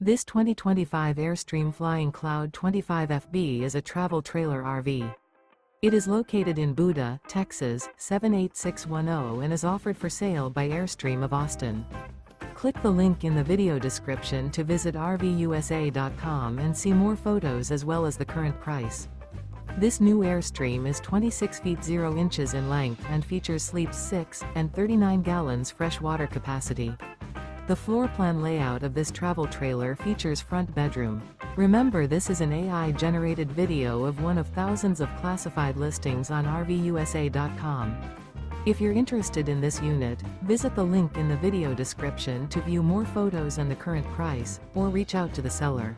This 2025 Airstream Flying Cloud 25FB is a travel trailer RV. It is located in Buda, Texas, 78610 and is offered for sale by Airstream of Austin. Click the link in the video description to visit RVUSA.com and see more photos as well as the current price. This new Airstream is 26 feet 0 inches in length and features sleeps 6 and 39 gallons fresh water capacity. The floor plan layout of this travel trailer features front bedroom. Remember, this is an AI-generated video of one of thousands of classified listings on RVUSA.com. If you're interested in this unit, visit the link in the video description to view more photos and the current price, or reach out to the seller.